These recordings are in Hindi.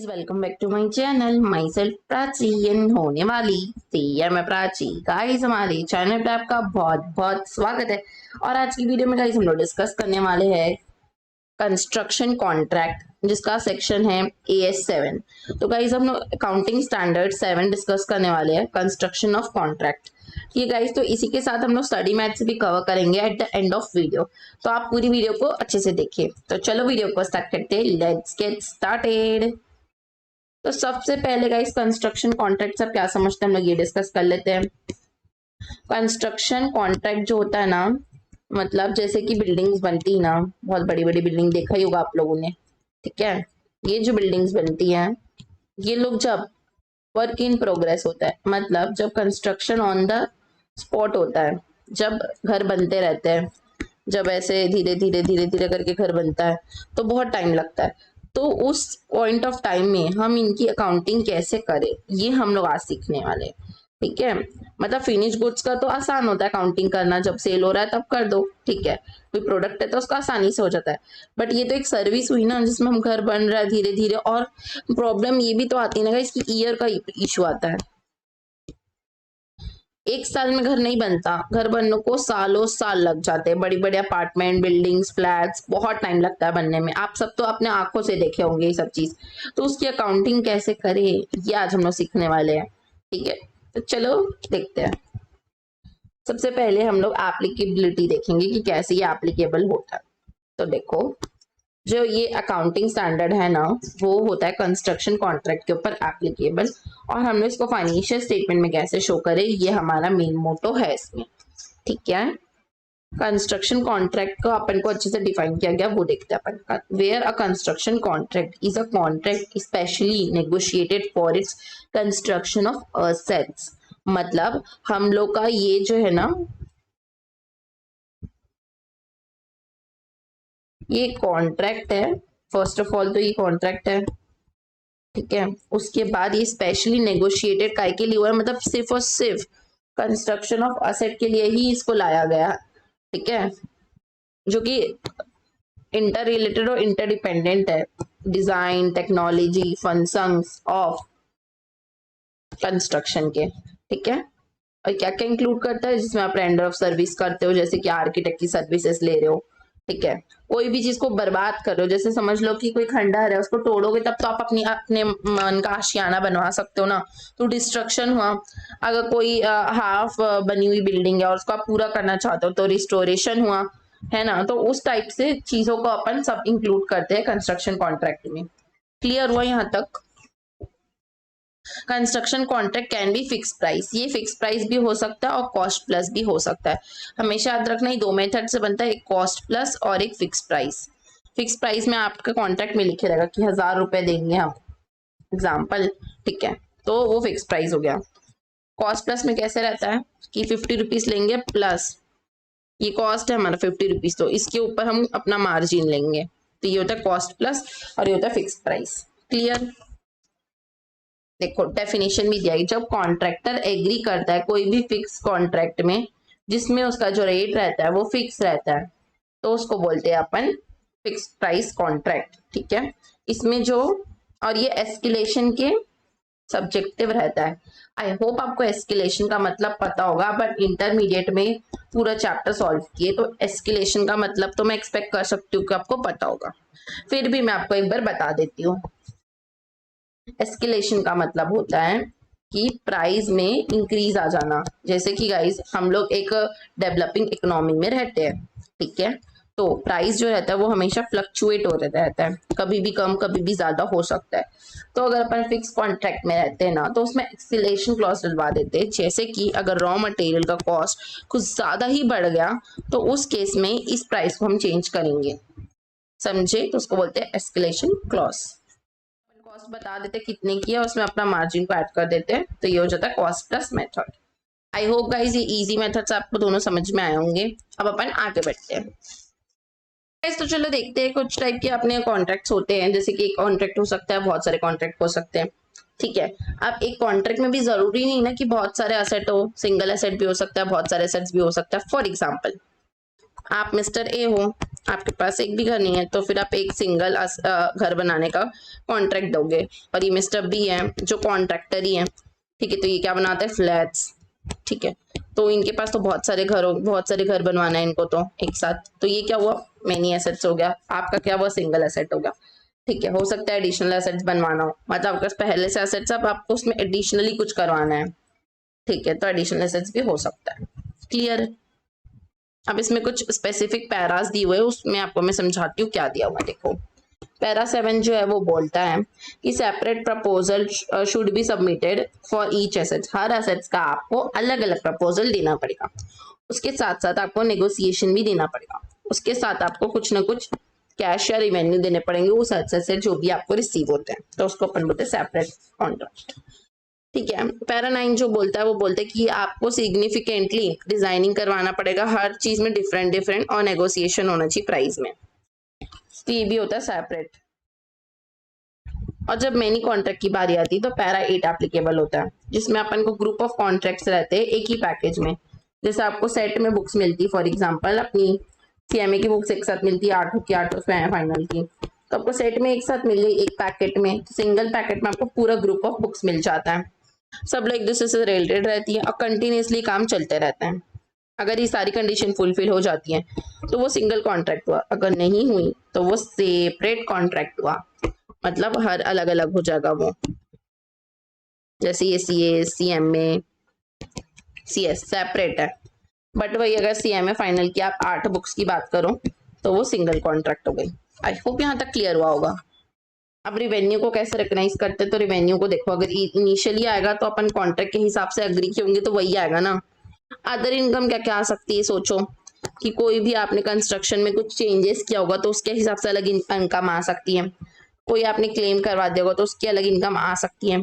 Guys welcome back to my channel myself Prachi and होने वाली थी यार मैं प्राची। गाइस हमारे चैनल पे आपका बहुत बहुत स्वागत है। और आज की वीडियो में गाइस हम लोग डिस्कस करने वाले हैं कंस्ट्रक्शन कॉन्ट्रैक्ट, जिसका सेक्शन है AS7। तो गाइस हम लोग अकाउंटिंग स्टैंडर्ड 7 डिस्कस करने वाले हैं, कंस्ट्रक्शन ऑफ कॉन्ट्रैक्ट। ये गाइस तो इसी के साथ हम लोग स्टडी मैथ्स भी कवर करेंगे at the end of video. तो आप पूरी वीडियो को अच्छे से देखिए। तो चलो वीडियो को स्टार्ट करते हैं, लेट्स गेट स्टार्टेड। तो सबसे पहले गाइस कंस्ट्रक्शन कॉन्ट्रैक्ट सब क्या समझते हैं हम लोग ये डिस्कस कर लेते हैं। कंस्ट्रक्शन कॉन्ट्रैक्ट जो होता है ना, मतलब जैसे कि बिल्डिंग्स बनती है ना, बहुत बड़ी बड़ी बिल्डिंग देखा ही होगा आप लोगों ने, ठीक है। ये जो बिल्डिंग्स बनती हैं, ये लोग जब वर्क इन प्रोग्रेस होता है, मतलब जब कंस्ट्रक्शन ऑन द स्पॉट होता है, जब घर बनते रहते हैं, जब ऐसे धीरे धीरे करके घर बनता है तो बहुत टाइम लगता है। तो उस पॉइंट ऑफ टाइम में हम इनकी अकाउंटिंग कैसे करें, ये हम लोग आज सीखने वाले हैं, ठीक है। मतलब फिनिश गुड्स का तो आसान होता है अकाउंटिंग करना, जब सेल हो रहा है तब कर दो, ठीक है। कोई प्रोडक्ट है तो उसका आसानी से हो जाता है। बट ये तो एक सर्विस हुई ना, जिसमें हम घर बन रहा है धीरे धीरे। और प्रॉब्लम ये भी तो आती है ना, इसकी ईयर का इशू आता है। एक साल में घर नहीं बनता, घर बनने को सालों साल लग जाते हैं। बड़ी बड़ी अपार्टमेंट बिल्डिंग्स फ्लैट्स बहुत टाइम लगता है बनने में। आप सब तो अपने आंखों से देखे होंगे ये सब चीज। तो उसकी अकाउंटिंग कैसे करें, ये आज हम लोग सीखने वाले हैं, ठीक है। तो चलो देखते हैं। सबसे पहले हम लोग एप्लीकेबिलिटी देखेंगे कि कैसे ये एप्लीकेबल होता है। तो देखो, जो ये अकाउंटिंग स्टैंडर्ड है ना, वो होता है कंस्ट्रक्शन कॉन्ट्रैक्ट के ऊपर एप्लीकेबल। और हमने इसको फाइनेंशियल स्टेटमेंट में कैसे शो करें, ये हमारा मेन मोटो है इसमें, ठीक है। कंस्ट्रक्शन कॉन्ट्रैक्ट को अपन को अच्छे से डिफाइन किया गया, वो देखते हैं अपन। Where a construction contract is a contract specially negotiated for its construction of assets. मतलब हम लोग का ये जो है ना, ये कॉन्ट्रैक्ट है। फर्स्ट ऑफ ऑल तो ये कॉन्ट्रैक्ट है, ठीक है। उसके बाद ये स्पेशली नेगोशिएटेड काय के लिए हुआ है, मतलब सिर्फ और सिर्फ कंस्ट्रक्शन ऑफ असेट के लिए ही इसको लाया गया, ठीक है। जो कि इंटर रिलेटेड और इंटरडिपेंडेंट है। Design technology functions of construction के, ठीक है। और क्या क्या इंक्लूड करता है, जिसमें आप रेंडर ऑफ सर्विस करते हो, जैसे कि आर्किटेक्ट की सर्विसेज ले रहे हो, ठीक है। कोई भी चीज को बर्बाद कर रहे हो, जैसे समझ लो कि कोई खंडहर है, उसको तोड़ोगे तब तो आप अपने मन का आशियाना बनवा सकते हो ना, तो डिस्ट्रक्शन हुआ। अगर कोई हाफ बनी हुई बिल्डिंग है और उसको आप पूरा करना चाहते हो तो रिस्टोरेशन हुआ, है ना। तो उस टाइप से चीजों को अपन सब इंक्लूड करते हैं कंस्ट्रक्शन कॉन्ट्रैक्ट में। क्लियर हुआ यहाँ तक। Construction contract can be fix price, ये फिक्स प्राइस भी हो सकता है और कॉस्ट प्लस भी हो सकता है। हमेशा याद रखना, ये दो मेथड से बनता है, एक कॉस्ट प्लस और एक फिक्स प्राइस। फिक्स प्राइस में आपका कॉन्ट्रैक्ट में लिखे रहेगा कि 1000 रुपए देंगे हम, एग्जाम्पल, ठीक है। तो वो फिक्स प्राइस हो गया। कॉस्ट प्लस में कैसे रहता है कि 50 रुपीज लेंगे प्लस ये कॉस्ट है हमारा 50 रुपीज, तो इसके ऊपर हम अपना मार्जिन लेंगे। तो ये होता है कॉस्ट प्लस और ये होता है फिक्स प्राइस। क्लियर। देखो डेफिनेशन भी दिया है, जब कॉन्ट्रैक्टर एग्री करता है कोई भी फिक्स कॉन्ट्रैक्ट में, जिसमें उसका जो रेट रहता है वो फिक्स रहता है, तो उसको बोलते हैं अपन फिक्स प्राइस कॉन्ट्रैक्ट, ठीक है। इसमें जो, और ये एस्केलेशन के सब्जेक्टिव रहता है। आई होप आपको एस्केलेशन का मतलब पता होगा, बट इंटरमीडिएट में पूरा चैप्टर सॉल्व किए, तो एस्केलेशन का मतलब तो मैं एक्सपेक्ट कर सकती हूँ कि आपको पता होगा, फिर भी मैं आपको एक बार बता देती हूँ। एस्केलेशन का मतलब होता है कि प्राइस में इंक्रीज आ जाना। जैसे कि गाइस हम लोग एक डेवलपिंग इकोनॉमी में रहते हैं, ठीक है। तो प्राइस जो रहता है वो हमेशा फ्लक्चुएट हो रहता है, कभी भी कम कभी भी ज्यादा हो सकता है। तो अगर अपन फिक्स कॉन्ट्रैक्ट में रहते हैं ना, तो उसमें एक्सीलेशन क्लॉज डलवा देते हैं। जैसे कि अगर रॉ मटेरियल का कॉस्ट कुछ ज्यादा ही बढ़ गया, तो उस केस में इस प्राइस को हम चेंज करेंगे, समझे। तो उसको बोलते हैं एस्केलेशन क्लॉज। कॉस्ट बता देते कितने की है, उसमें अपना मार्जिन को ऐड कर देते हैं, तो ये हो जाता है cost plus method. I hope guys ये इजी मेथड्स आपको दोनों समझ में आए होंगे। अब अपन आगे बढ़ते हैं गाइस। तो चलो देखते हैं, कुछ टाइप के अपने कॉन्ट्रैक्ट्स होते हैं, जैसे कि एक कॉन्ट्रैक्ट हो सकता है, बहुत सारे कॉन्ट्रैक्ट हो सकते हैं, ठीक है। अब एक कॉन्ट्रैक्ट में भी जरूरी नहीं ना कि बहुत सारे असेट हो, सिंगल असेट भी हो सकता है, बहुत सारे असेट्स भी हो सकता है। फॉर एग्जाम्पल आप मिस्टर ए हो, आपके पास एक भी घर नहीं है, तो फिर आप एक सिंगल घर बनाने का कॉन्ट्रैक्ट दोगे। और ये मिस्टर बी है जो कॉन्ट्रैक्टर ही है, ठीक है, तो ये क्या बनाता है, फ्लैट्स, ठीक है। तो इनके पास तो बहुत सारे घर बनवाना है इनको तो एक साथ, तो ये क्या हुआ, मेनी एसेट्स हो गया। आपका क्या हुआ, सिंगल एसेट हो गया, ठीक है। हो सकता है एडिशनल एसेट्स बनवाना हो, मतलब आपके पास पहले से एसेट्स, अब आपको उसमें एडिशनली कुछ करवाना है, ठीक है, तो एडिशनल एसेट्स भी हो सकता है। क्लियर। अब इसमें कुछ स्पेसिफिक पैरास दी हुए, उसमें आपको मैं समझाती हूँ क्या दिया हुआ है। देखो पैरा 7 जो है वो बोलता है कि separate proposal should be submitted for each asset. Her assets का आपको अलग अलग प्रपोजल देना पड़ेगा, उसके साथ साथ आपको नेगोशिएशन भी देना पड़ेगा, उसके साथ आपको कुछ ना कुछ कैश या रिवेन्यू देने पड़ेंगे उस एसेट से जो भी आपको रिसीव होते हैं, तो उसको अपन बोलते हैं सेपरेट कॉन्ट्रैक्ट, ठीक है। पैरा 9 जो बोलता है वो बोलता है कि आपको सिग्निफिकेंटली डिजाइनिंग करवाना पड़ेगा, हर चीज में डिफरेंट डिफरेंट और नेगोशिएशन होना चाहिए प्राइस में, तो ये भी होता है सेपरेट। और जब मेनी कॉन्ट्रैक्ट की बारी आती है तो पैरा 8 एप्लीकेबल होता है, जिसमें अपन को ग्रुप ऑफ कॉन्ट्रैक्ट्स रहते हैं एक ही पैकेज में। जैसे आपको सेट में बुक्स मिलती है, फॉर एग्जांपल अपनी सीएमए की बुक्स एक साथ मिलती है 8 की 8 फाइनल की, तो आपको सेट में एक साथ मिल गई एक पैकेट में, सिंगल पैकेट में आपको पूरा ग्रुप ऑफ बुक्स मिल जाता है। सब लोग एक दूसरे से रिलेटेड रहती है और कंटिन्यूसली काम चलते रहते हैं। अगर ये सारी कंडीशन फुलफिल हो जाती है तो वो सिंगल कॉन्ट्रैक्ट हुआ, अगर नहीं हुई तो वो सेपरेट कॉन्ट्रैक्ट हुआ, मतलब हर अलग अलग हो जाएगा वो। जैसे ये सीए, सीएमए, सीएस सेपरेट है, बट वही अगर सीएमए फाइनल की आप 8 बुक्स की बात करो तो वो सिंगल कॉन्ट्रैक्ट हो गई। आई होप यहाँ तक क्लियर हुआ होगा। अब रिवेन्यू को कैसे रिकग्नाइज करते हैं, तो रिवेन्यू को देखो, अगर इनिशियली आएगा तो अपन कॉन्ट्रैक्ट के हिसाब से एग्री किए होंगे तो वही आएगा ना। अदर इनकम क्या क्या आ सकती है, सोचो कि कोई भी आपने कंस्ट्रक्शन में कुछ चेंजेस किया होगा तो उसके हिसाब से अलग इनकम आ सकती है, कोई आपने क्लेम करवा दिया होगा तो उसकी अलग इनकम आ सकती है,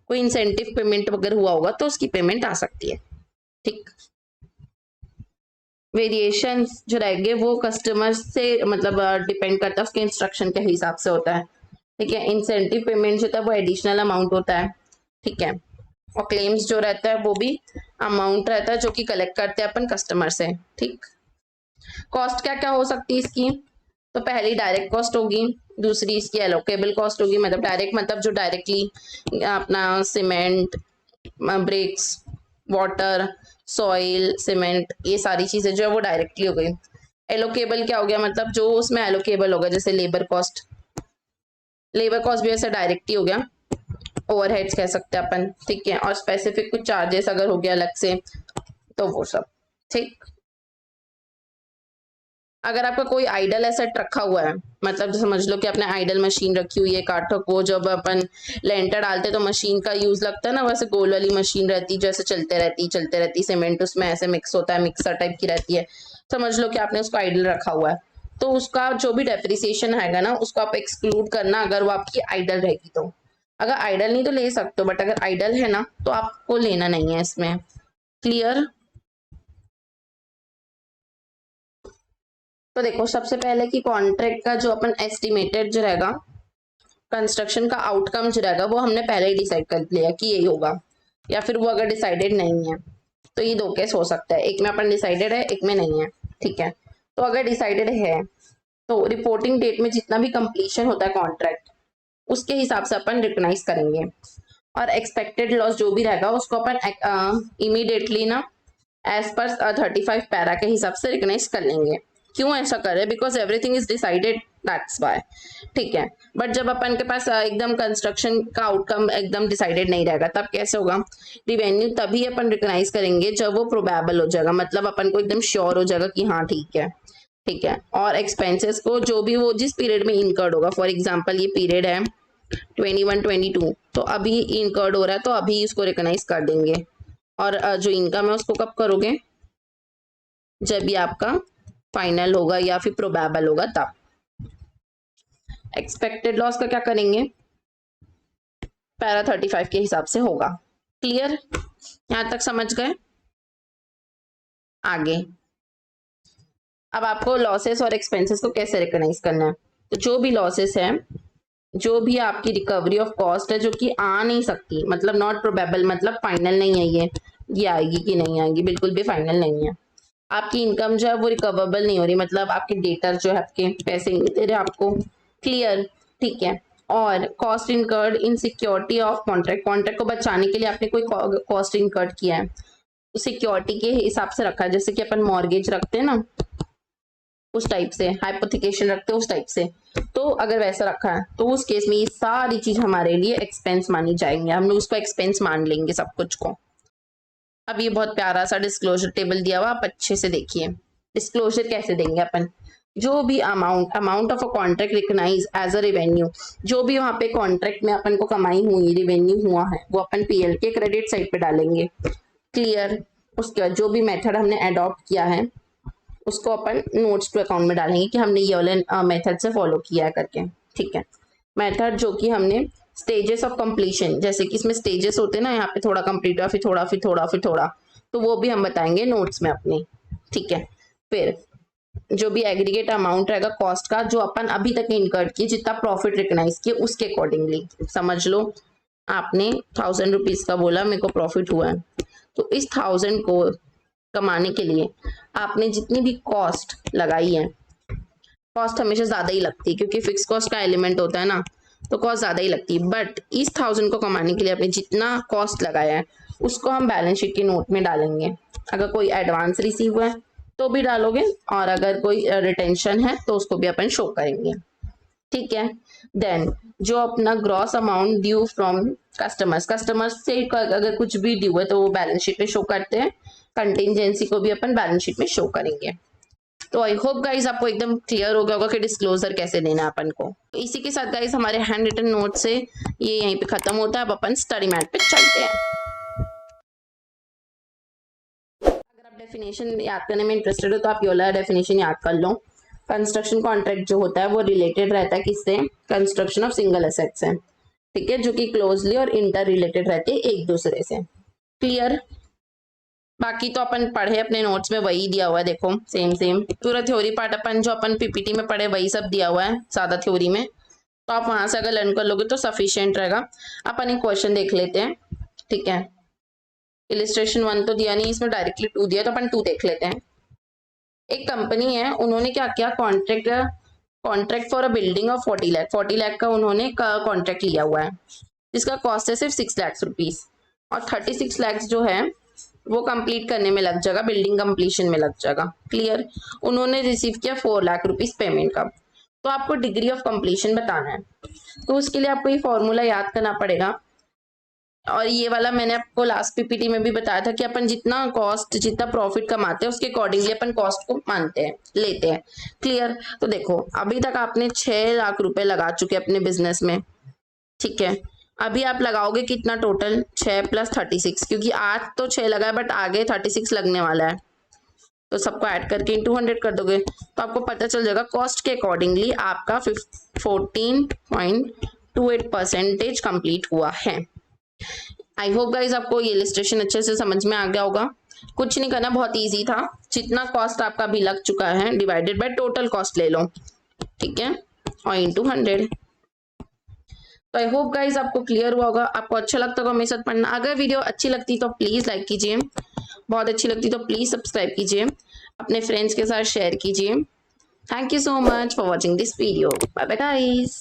कोई इंसेंटिव पेमेंट वगैरह हुआ होगा तो उसकी पेमेंट आ सकती है, ठीक। वेरिएशन जो रहेंगे वो कस्टमर से मतलब डिपेंड करता है, उसके इंस्ट्रक्शन के हिसाब से होता है, ठीक है। इंसेंटिव पेमेंट जो होता है वो एडिशनल अमाउंट होता है, ठीक है। और क्लेम्स जो रहता है वो भी अमाउंट रहता है जो कि कलेक्ट करते हैं अपन कस्टमर से, ठीक। कॉस्ट क्या क्या हो सकती है इसकी, तो पहली डायरेक्ट कॉस्ट होगी, दूसरी इसकी एलोकेबल कॉस्ट होगी, मतलब डायरेक्ट मतलब जो डायरेक्टली अपना cement, bricks, water, soil, cement, ये सारी चीजें जो है वो डायरेक्टली हो गई। एलोकेबल क्या हो गया, मतलब जो उसमें एलोकेबल होगा, जैसे लेबर कॉस्ट, लेबर कॉस्ट भी ऐसा डायरेक्ट ही हो गया, ओवरहेड्स कह सकते हैं अपन, ठीक है। और स्पेसिफिक कुछ चार्जेस अगर हो गया अलग से तो वो सब, ठीक। अगर आपका कोई आइडल एसेट रखा हुआ है, मतलब समझ लो कि आपने आइडल मशीन रखी हुई है काठों को, जब अपन लेंटर डालते तो मशीन का यूज लगता है ना, वैसे गोल वाली मशीन रहती है जो ऐसे चलते रहती सीमेंट उसमें ऐसे मिक्स होता है, मिक्सर टाइप की रहती है, समझ लो कि आपने उसको आइडल रखा हुआ है, तो उसका जो भी डेप्रिसिएशन आएगा ना उसको आप एक्सक्लूड करना अगर वो आपकी आइडल रहेगी तो। अगर आइडल नहीं तो ले सकते हो, बट अगर आइडल है ना तो आपको लेना नहीं है इसमें। क्लियर। तो देखो सबसे पहले कि कॉन्ट्रैक्ट का जो अपन एस्टिमेटेड जो रहेगा, कंस्ट्रक्शन का आउटकम जो रहेगा वो हमने पहले ही डिसाइड कर लिया कि यही होगा, या फिर वो अगर डिसाइडेड नहीं है तो ये दो केस हो सकता है, एक में अपन डिसाइडेड है एक में नहीं है, ठीक है। तो अगर डिसाइडेड है तो रिपोर्टिंग डेट में जितना भी कंप्लीशन होता है कॉन्ट्रैक्ट उसके हिसाब से अपन रिकग्नाइज करेंगे, और एक्सपेक्टेड लॉस जो भी रहेगा उसको अपन इमीडिएटली ना एज पर 35 पैरा के हिसाब से रिकग्नाइज कर लेंगे। क्यों ऐसा कर रहे हैं, because everything is decided, that's why, ठीक है। बट जब अपन के पास एकदम कंस्ट्रक्शन का आउटकम एकदम डिसाइडेड नहीं रहेगा तब कैसे होगा, रिवेन्यू तभी अपन रिकग्नाइज करेंगे जब वो प्रोबेबल हो जाएगा, मतलब अपन को एकदम श्योर हो जाएगा कि हाँ ठीक है, ठीक है। और एक्सपेंसेस को जो भी वो जिस पीरियड में इनकर्ड होगा, फॉर एग्जाम्पल ये पीरियड है 21-22, तो अभी इनकर्ड हो रहा है तो अभी इसको रिकग्नाइज कर देंगे। और जो इनकम है उसको कब करोगे, जब भी आपका फाइनल होगा या फिर प्रोबेबल होगा तब। एक्सपेक्टेड लॉस का क्या करेंगे, पैरा 35 के हिसाब से होगा। क्लियर, यहां तक समझ गए। आगे अब आपको लॉसेस और एक्सपेंसेस को कैसे रिकग्नाइज करना है, तो जो भी लॉसेस है, जो भी आपकी रिकवरी ऑफ कॉस्ट है जो कि आ नहीं सकती, मतलब नॉट प्रोबेबल, मतलब फाइनल नहीं है ये आएगी कि नहीं आएगी, बिल्कुल भी फाइनल नहीं है, आपकी इनकम जो है वो रिकवरेबल नहीं हो रही, मतलब आपके डेटर जो है आपके पैसे नहीं दे रहे आपको। क्लियर, ठीक है। और cost incurred in security of contract, contract को बचाने के लिए आपने कोई कॉस्ट इनकर्ड किया है, सिक्योरिटी के हिसाब से रखा है, जैसे कि अपन मॉर्गेज रखते हैं ना उस टाइप से, हाइपोथिकेशन रखते हैं उस टाइप से। तो अगर वैसा रखा है तो उस केस में ये सारी चीज हमारे लिए एक्सपेंस मानी जाएंगे, हम लोग उसको एक्सपेंस मान लेंगे सब कुछ को। अब ये बहुत प्यारा सा डिस्क्लोजर टेबल दिया हुआ, आप अच्छे से देखिए। डिस्क्लोजर कैसे देंगे अपन, जो भी amount of a contract recognize as a revenue, जो भी वहां पे कॉन्ट्रैक्ट में अपन को कमाई हुई, रेवेन्यू हुआ है, वो अपन पीएल के क्रेडिट साइड पे डालेंगे। क्लियर। उसके बाद जो भी मेथड हमने अडॉप्ट किया है उसको अपन नोट्स टू अकाउंट में डालेंगे कि हमने ये वाले मेथड से फॉलो किया है करके। ठीक है। मेथड जो कि हमने स्टेजेस ऑफ कंप्लीशन, जैसे कि इसमें स्टेजेस होते हैं ना, यहाँ पे थोड़ा कंप्लीट हुआ, फिर थोड़ा, फिर थोड़ा, फिर थोड़ा, तो वो भी हम बताएंगे नोट्स में अपने। ठीक है। फिर जो भी एग्रीगेट अमाउंट रहेगा कॉस्ट का, जो अपन अभी तक इनकर्ड किए, जितना प्रॉफिट रिकॉग्नाइज किए उसके अकॉर्डिंगली समझ लो। आपने 1000 रुपीज का बोला मेरे को प्रॉफिट हुआ है, तो इस 1000 को कमाने के लिए आपने जितनी भी कॉस्ट लगाई है, कॉस्ट हमेशा ज्यादा ही लगती है क्योंकि फिक्स कॉस्ट का एलिमेंट होता है ना, तो कॉस्ट ज्यादा ही लगती है। बट इस 1000 को कमाने के लिए आपने जितना कॉस्ट लगाया है उसको हम बैलेंस शीट के नोट में डालेंगे। अगर कोई एडवांस रिसीव हुआ है तो भी डालोगे, और अगर कोई रिटेंशन है तो उसको भी अपन शो करेंगे। ठीक है। देन जो अपना gross amount due from customers से अगर कुछ भी ड्यू है तो वो बैलेंस शीट में शो करते हैं। कंटिजेंसी को भी अपन बैलेंस शीट में शो करेंगे। तो आई होप गाइज आपको एकदम क्लियर हो गया होगा कि डिस्क्लोजर कैसे देना है अपन को। तो इसी के साथ गाइज हमारे हैंड रिटन नोट से ये यहीं पे खत्म होता है। अब अपन स्टडी मैट पे चलते हैं। अगर आप डेफिनेशन याद करने में इंटरेस्टेड हो तो आप ये वाला डेफिनेशन याद कर लो। कंस्ट्रक्शन कॉन्ट्रैक्ट जो होता है वो रिलेटेड रहता है किससे, कंस्ट्रक्शन ऑफ सिंगल एसेट से। ठीक है, जो कि क्लोजली और इंटर रिलेटेड रहते हैं एक दूसरे से। क्लियर। बाकी तो अपन पढ़े अपने नोट्स में वही दिया हुआ है, देखो सेम सेम पूरा थ्योरी पार्ट अपन जो अपन पीपीटी में पढ़े वही सब दिया हुआ है सादा थ्योरी में, तो आप वहां से अगर लर्न कर लोगे तो सफिशिएंट रहेगा। अपन एक क्वेश्चन देख लेते हैं। ठीक है। इलिस्ट्रेशन 1 तो दिया नहीं, इसमें डायरेक्टली 2 दिया, तो अपन 2 देख लेते हैं। एक कंपनी है, उन्होंने क्या किया, contract for a building of 40 lakh, 40 lakh का उन्होंने कॉन्ट्रैक्ट लिया हुआ है, जिसका कॉस्ट है सिर्फ 6 लाख रुपीज, और 36 लाख जो है वो कंप्लीट करने में लग जाएगा, बिल्डिंग कंप्लीशन में लग जाएगा। क्लियर। उन्होंने रिसीव किया 4 लाख रुपीज पेमेंट का। तो आपको डिग्री ऑफ कंप्लीशन बताना है, तो उसके लिए आपको ये फॉर्मूला याद करना पड़ेगा। और ये वाला मैंने आपको लास्ट पीपीटी में भी बताया था कि अपन जितना कॉस्ट जितना प्रॉफिट कमाते हैं उसके अकॉर्डिंगली अपन कॉस्ट को मानते हैं, लेते हैं। क्लियर। तो देखो अभी तक आपने 6 लाख रुपए लगा चुके अपने बिजनेस में। ठीक है। अभी आप लगाओगे कितना टोटल, 6 प्लस 36, क्योंकि आज तो 6 लगा है बट आगे 36 लगने वाला है, तो सबको ऐड करके इंटू 100 कर दोगे तो आपको पता चल जाएगा कॉस्ट के अकॉर्डिंगली आपका 14.28% कंप्लीट हुआ है। आई होप गाइज आपको ये इलस्ट्रेशन अच्छे से समझ में आ गया होगा। कुछ नहीं करना, बहुत इजी था। जितना कॉस्ट आपका भी लग चुका है डिवाइडेड बाय टोटल कॉस्ट ले लो, ठीक है, और इंटू 100। तो आई होप गाइज आपको क्लियर हुआ होगा। आपको अच्छा लगता होगा मेरे साथ पढ़ना। अगर वीडियो अच्छी लगती तो प्लीज लाइक कीजिए, बहुत अच्छी लगती तो प्लीज सब्सक्राइब कीजिए, अपने फ्रेंड्स के साथ शेयर कीजिए। Thank you so much for watching this video. Bye bye guys.